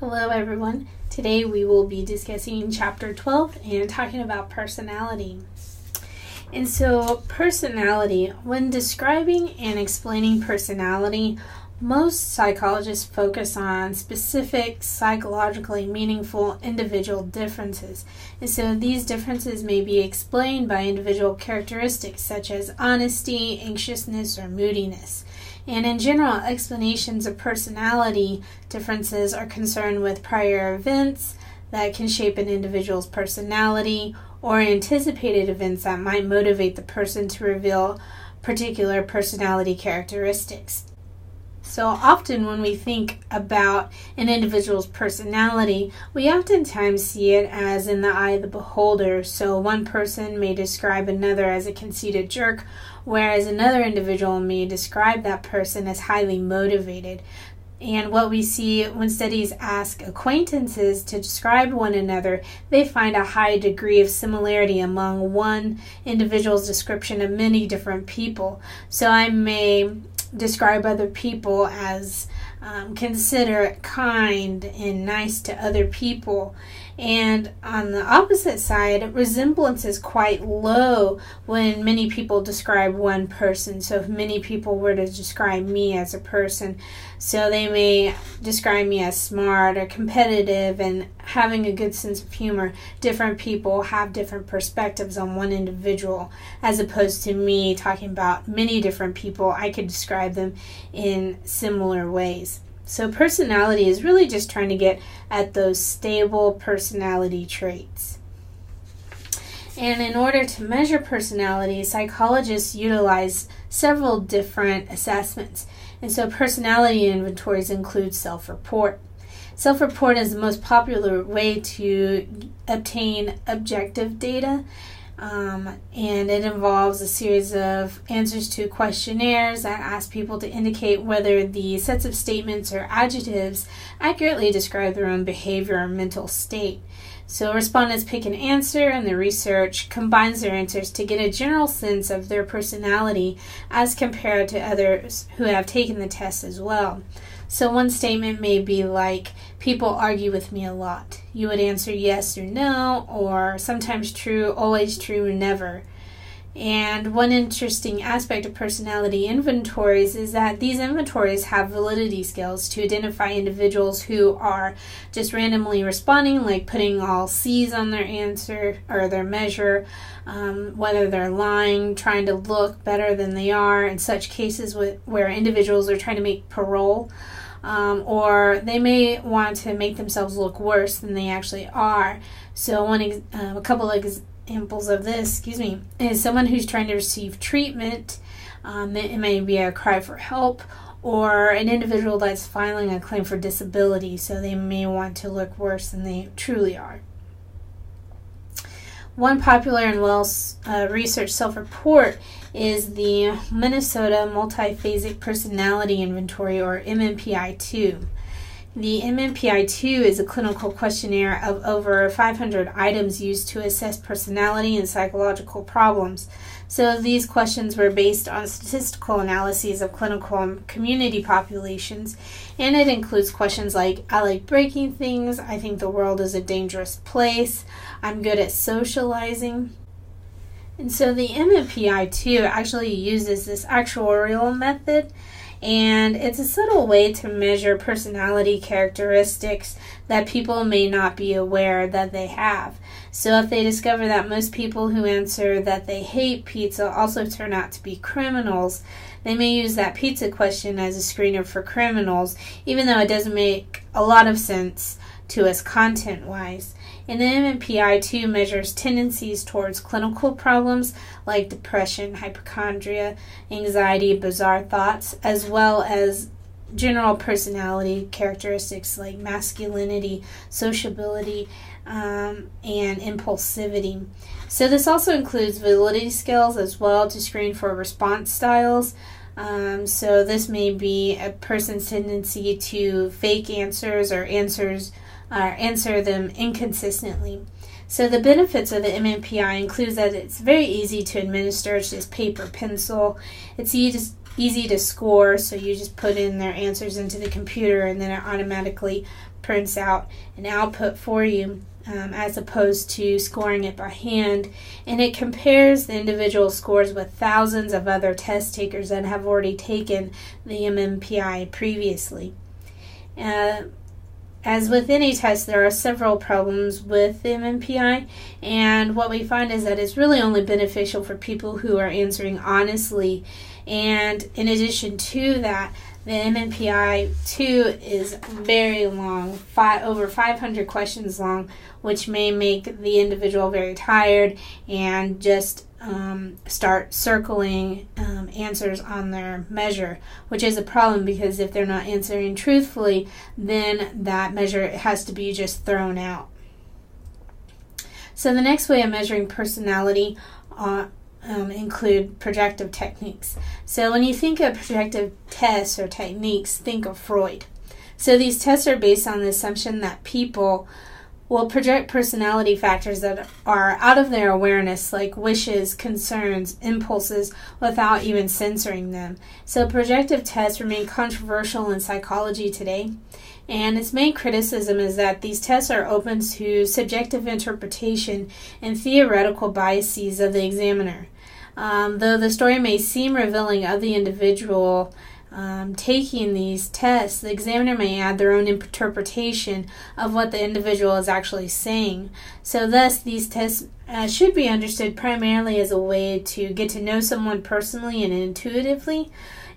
Hello everyone. Today we will be discussing chapter 12 and talking about personality. And so personality, when describing and explaining personality, most psychologists focus on specific psychologically meaningful individual differences. And so these differences may be explained by individual characteristics such as honesty, anxiousness, or moodiness. And in general, explanations of personality differences are concerned with prior events that can shape an individual's personality or anticipated events that might motivate the person to reveal particular personality characteristics. So often when we think about an individual's personality, we oftentimes see it as in the eye of the beholder. So one person may describe another as a conceited jerk, whereas another individual may describe that person as highly motivated. And what we see when studies ask acquaintances to describe one another, they find a high degree of similarity among one individual's description of many different people. So I may describe other people as considerate, kind, and nice to other people. And on the opposite side, resemblance is quite low when many people describe one person. So if many people were to describe me as a person, so they may describe me as smart or competitive and having a good sense of humor. Different people have different perspectives on one individual, as opposed to me talking about many different people. I could describe them in similar ways. So personality is really just trying to get at those stable personality traits. And in order to measure personality, psychologists utilize several different assessments. And so personality inventories include self-report. Self-report is the most popular way to obtain objective data. And it involves a series of answers to questionnaires that ask people to indicate whether the sets of statements or adjectives accurately describe their own behavior or mental state. So respondents pick an answer, and the research combines their answers to get a general sense of their personality as compared to others who have taken the test as well. So one statement may be like, people argue with me a lot. You would answer yes or no, or sometimes true, always true, never. And one interesting aspect of personality inventories is that these inventories have validity scales to identify individuals who are just randomly responding, like putting all C's on their answer or their measure, whether they're lying, trying to look better than they are, in such cases where individuals are trying to make parole. Or they may want to make themselves look worse than they actually are. So a couple of examples of this, is someone who's trying to receive treatment. It may be a cry for help, or an individual that's filing a claim for disability. So they may want to look worse than they truly are. One popular and well-researched self-report is the Minnesota Multiphasic Personality Inventory, or MMPI-2. The MMPI-2 is a clinical questionnaire of over 500 items used to assess personality and psychological problems. So these questions were based on statistical analyses of clinical and community populations, and it includes questions like, I like breaking things, I think the world is a dangerous place, I'm good at socializing. And so the MMPI-2 actually uses this actuarial method, and it's a subtle way to measure personality characteristics that people may not be aware that they have. So if they discover that most people who answer that they hate pizza also turn out to be criminals, they may use that pizza question as a screener for criminals, even though it doesn't make a lot of sense to us content-wise. And the MMPI-2 measures tendencies towards clinical problems like depression, hypochondria, anxiety, bizarre thoughts, as well as general personality characteristics like masculinity, sociability, and impulsivity. So this also includes validity scales as well to screen for response styles. So this may be a person's tendency to fake answers or answer them inconsistently. So the benefits of the MMPI includes that it's very easy to administer. It's just paper, pencil. It's easy to score, so you just put in their answers into the computer and then it automatically prints out an output for you, as opposed to scoring it by hand, and it compares the individual scores with thousands of other test takers that have already taken the MMPI previously. As with any test, there are several problems with the MMPI, and what we find is that it's really only beneficial for people who are answering honestly. And in addition to that, the MMPI 2 is very long, over 500 questions long, which may make the individual very tired and just start circling answers on their measure, which is a problem because if they're not answering truthfully, then that measure has to be just thrown out. So the next way of measuring personality include projective techniques. So when you think of projective tests or techniques, think of Freud. So these tests are based on the assumption that people will project personality factors that are out of their awareness, like wishes, concerns, impulses, without even censoring them. So projective tests remain controversial in psychology today, and its main criticism is that these tests are open to subjective interpretation and theoretical biases of the examiner. Though the story may seem revealing of the individual taking these tests, the examiner may add their own interpretation of what the individual is actually saying. So thus, these tests should be understood primarily as a way to get to know someone personally and intuitively.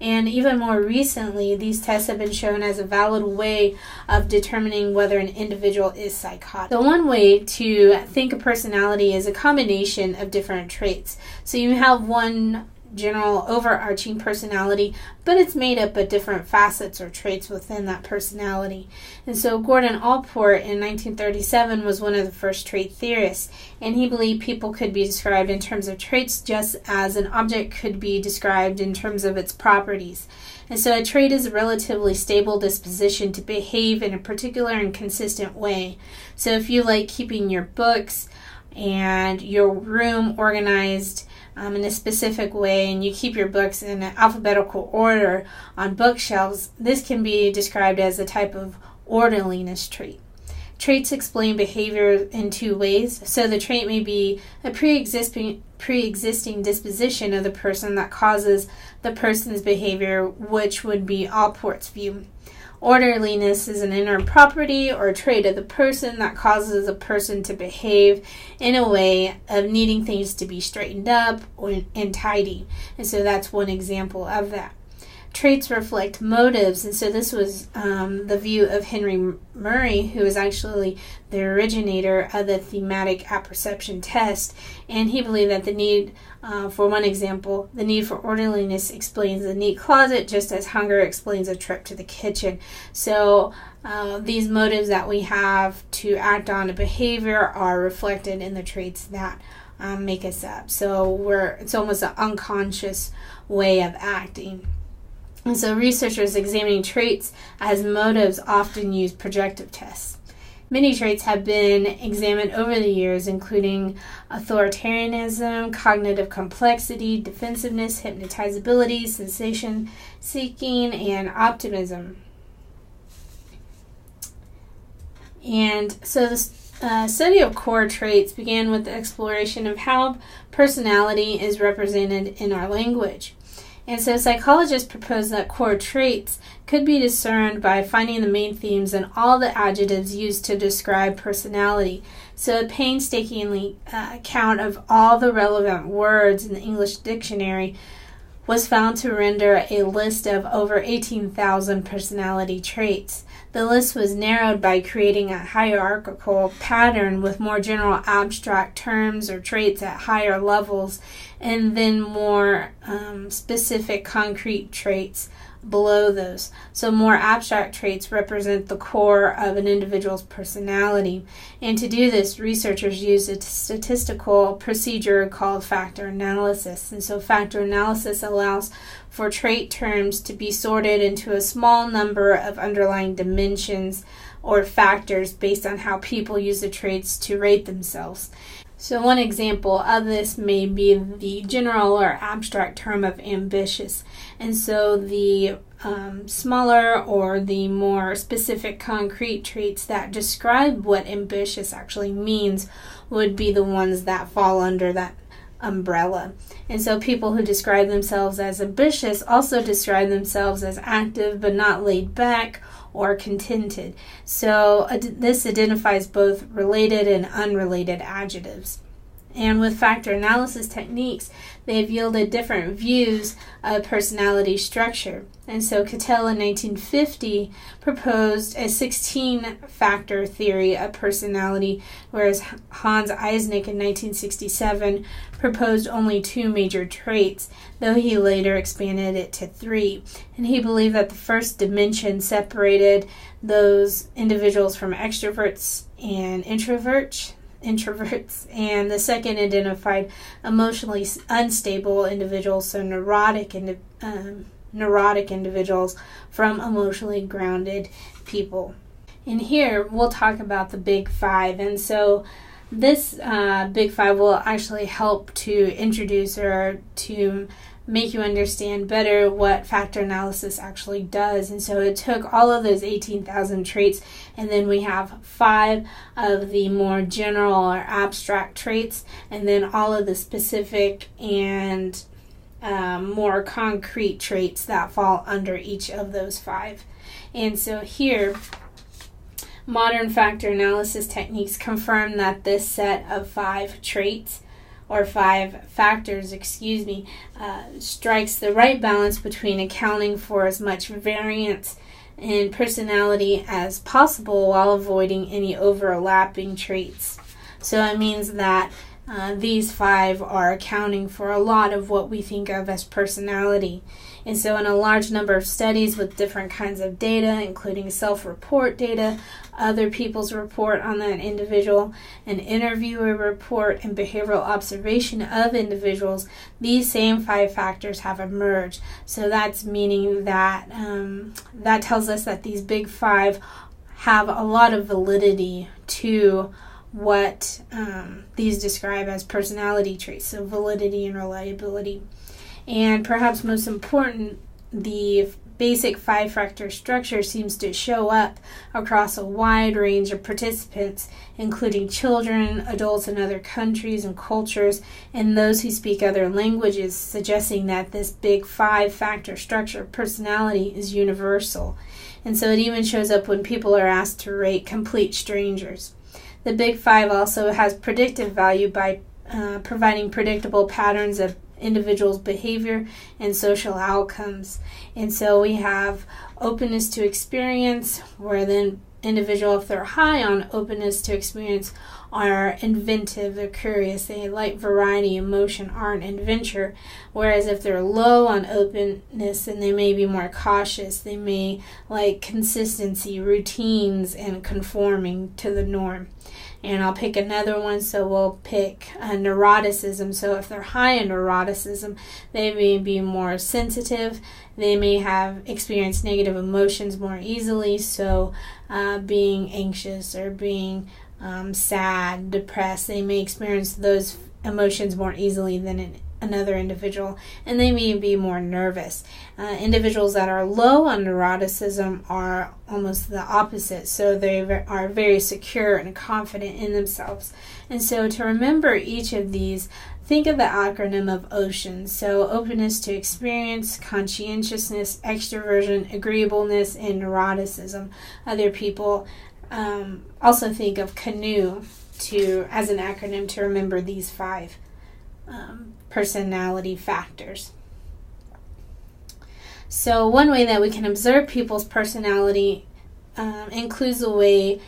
And even more recently, these tests have been shown as a valid way of determining whether an individual is psychotic. So one way to think of personality is a combination of different traits. So you have one general overarching personality, but it's made up of different facets or traits within that personality. And so Gordon Allport in 1937 was one of the first trait theorists, and he believed people could be described in terms of traits just as an object could be described in terms of its properties. And so a trait is a relatively stable disposition to behave in a particular and consistent way. So if you like keeping your books and your room organized in a specific way, and you keep your books in an alphabetical order on bookshelves, this can be described as a type of orderliness trait. Traits explain behavior in two ways. So the trait may be a pre-existing disposition of the person that causes the person's behavior, which would be Allport's view. Orderliness is an inner property or trait of the person that causes a person to behave in a way of needing things to be straightened up and tidy. And so that's one example of that. Traits reflect motives, and so this was the view of Henry Murray, who was actually the originator of the thematic apperception test, and he believed that the need, for one example, the need for orderliness explains a neat closet, just as hunger explains a trip to the kitchen. So these motives that we have to act on a behavior are reflected in the traits that make us up. So it's almost an unconscious way of acting. And so researchers examining traits as motives often use projective tests. Many traits have been examined over the years, including authoritarianism, cognitive complexity, defensiveness, hypnotizability, sensation seeking, and optimism. And so the study of core traits began with the exploration of how personality is represented in our language. And so psychologists propose that core traits could be discerned by finding the main themes in all the adjectives used to describe personality. So a painstaking count of all the relevant words in the English dictionary was found to render a list of over 18,000 personality traits. The list was narrowed by creating a hierarchical pattern with more general abstract terms or traits at higher levels, and then more specific concrete traits below those. So more abstract traits represent the core of an individual's personality. And to do this, researchers used a statistical procedure called factor analysis. And so factor analysis allows for trait terms to be sorted into a small number of underlying dimensions or factors based on how people use the traits to rate themselves. So one example of this may be the general or abstract term of ambitious. And so the smaller or the more specific concrete traits that describe what ambitious actually means would be the ones that fall under that umbrella. And so people who describe themselves as ambitious also describe themselves as active but not laid back or contented. So this identifies both related and unrelated adjectives. And with factor analysis techniques, they've yielded different views of personality structure. And so Cattell in 1950 proposed a 16-factor theory of personality, whereas Hans Eysenck in 1967 proposed only 2 major traits, though he later expanded it to 3. And he believed that the first dimension separated those individuals from extroverts and introverts, and the second identified emotionally unstable individuals, so neurotic individuals from emotionally grounded people. And here we'll talk about the Big Five. And so this Big Five will actually help to introduce or to make you understand better what factor analysis actually does. And so it took all of those 18,000 traits, and then we have 5 of the more general or abstract traits, and then all of the specific and more concrete traits that fall under each of those 5. And so here, modern factor analysis techniques confirm that this set of 5 traits, or 5 factors, strikes the right balance between accounting for as much variance in personality as possible while avoiding any overlapping traits. So it means that these 5 are accounting for a lot of what we think of as personality. And so in a large number of studies with different kinds of data, including self-report data, other people's report on that individual, an interviewer report, and behavioral observation of individuals, these same 5 factors have emerged. So that's meaning that that tells us that these Big Five have a lot of validity to what these describe as personality traits, so validity and reliability. And perhaps most important, the basic 5-factor structure seems to show up across a wide range of participants, including children, adults in other countries and cultures, and those who speak other languages, suggesting that this big 5-factor structure of personality is universal. And so it even shows up when people are asked to rate complete strangers. The Big Five also has predictive value by providing predictable patterns of individuals' behavior and social outcomes. And so we have openness to experience, where the individual, if they're high on openness to experience, are inventive, they're curious, they like variety, emotion, art, and adventure. Whereas if they're low on openness, then they may be more cautious. They may like consistency, routines, and conforming to the norm. And I'll pick another one, so we'll pick neuroticism. So if they're high in neuroticism, they may be more sensitive. They may have experienced negative emotions more easily, so being anxious or being sad, depressed, they may experience those emotions more easily than another individual, and they may be more nervous. Individuals that are low on neuroticism are almost the opposite, so they are very secure and confident in themselves. And so to remember each of these, think of the acronym of OCEAN. So openness to experience, conscientiousness, extroversion, agreeableness, and neuroticism. Other people also think of CANOE as an acronym to remember these 5 personality factors. So one way that we can observe people's personality includes the way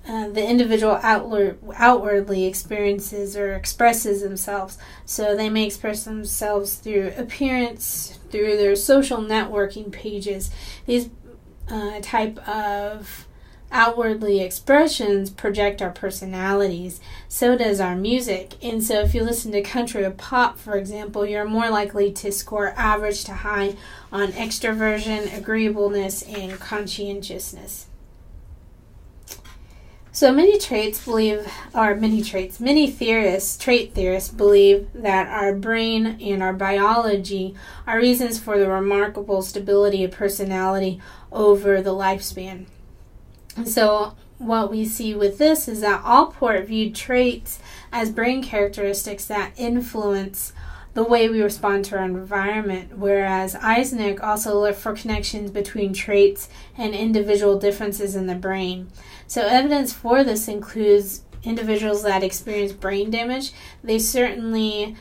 the individual outwardly experiences or expresses themselves. So they may express themselves through appearance, through their social networking pages. These type of outwardly expressions project our personalities. So does our music. And so if you listen to country or pop, for example, you're more likely to score average to high on extroversion, agreeableness, and conscientiousness. So many trait theorists believe that our brain and our biology are reasons for the remarkable stability of personality over the lifespan. And so what we see with this is that Allport viewed traits as brain characteristics that influence the way we respond to our environment, whereas Eisnick also looked for connections between traits and individual differences in the brain. So evidence for this includes individuals that experience brain damage. This certainly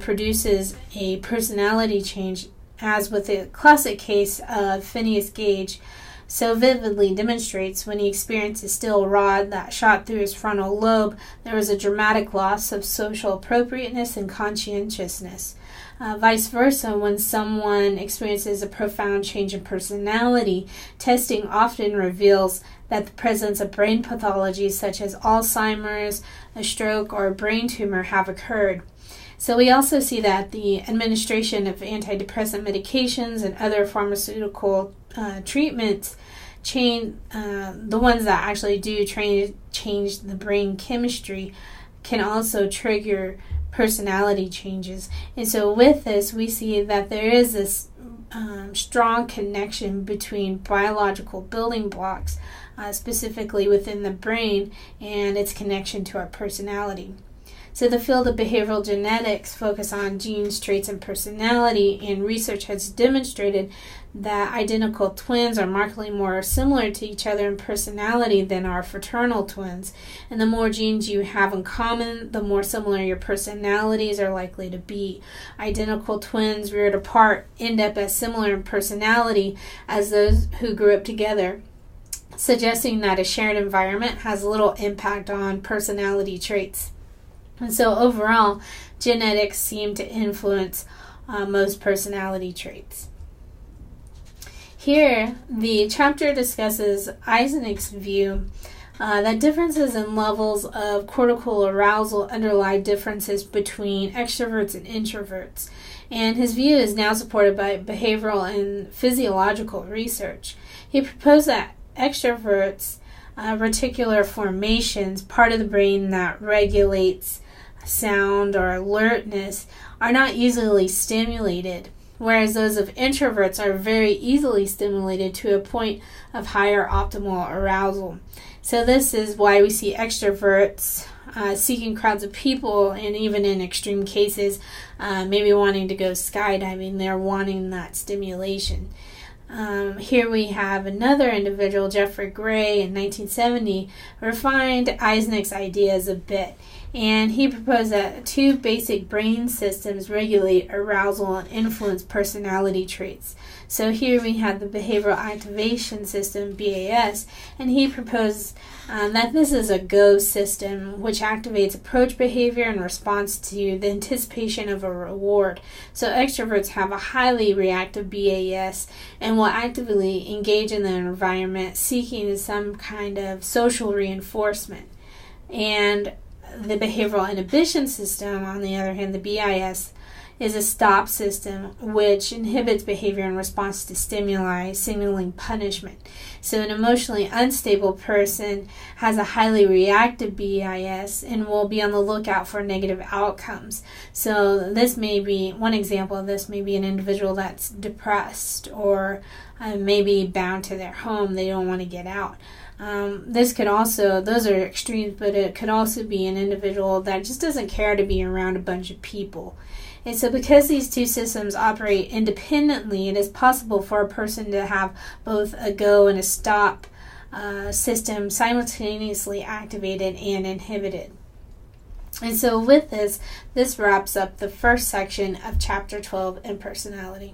produces a personality change, as with the classic case of Phineas Gage so vividly demonstrates when he experienced a steel rod that shot through his frontal lobe. There was a dramatic loss of social appropriateness and conscientiousness. Vice versa, when someone experiences a profound change in personality, testing often reveals that the presence of brain pathologies such as Alzheimer's, a stroke, or a brain tumor have occurred. So we also see that the administration of antidepressant medications and other pharmaceutical treatments the ones that actually do change the brain chemistry can also trigger personality changes. And so with this, we see that there is this strong connection between biological building blocks, specifically within the brain, and its connection to our personality. So the field of behavioral genetics focus on genes, traits, and personality, and research has demonstrated that identical twins are markedly more similar to each other in personality than our fraternal twins. And the more genes you have in common, the more similar your personalities are likely to be. Identical twins reared apart end up as similar in personality as those who grew up together, suggesting that a shared environment has little impact on personality traits. And so overall, genetics seem to influence most personality traits. Here, the chapter discusses Eisnick's view that differences in levels of cortical arousal underlie differences between extroverts and introverts. And his view is now supported by behavioral and physiological research. He proposed that extroverts, reticular formations, part of the brain that regulates sound or alertness, are not easily stimulated, whereas those of introverts are very easily stimulated to a point of higher optimal arousal. So this is why we see extroverts seeking crowds of people, and even in extreme cases, maybe wanting to go skydiving. They're wanting that stimulation. Here we have another individual, Jeffrey Gray, in 1970, refined Eisnick's ideas a bit. And he proposed that two basic brain systems regulate arousal and influence personality traits. So here we have the behavioral activation system, BAS, and he proposed that this is a go system which activates approach behavior in response to the anticipation of a reward. So extroverts have a highly reactive BAS and will actively engage in the environment seeking some kind of social reinforcement. And the behavioral inhibition system, on the other hand, the BIS, is a stop system which inhibits behavior in response to stimuli, signaling punishment. So an emotionally unstable person has a highly reactive BIS and will be on the lookout for negative outcomes. So this may be, one example of this may be an individual that's depressed or maybe bound to their home. They don't want to get out. This could also, those are extremes, but it could also be an individual that just doesn't care to be around a bunch of people. And so because these two systems operate independently, it is possible for a person to have both a go and a stop system simultaneously activated and inhibited. And so with this wraps up the first section of Chapter 12 in Personality.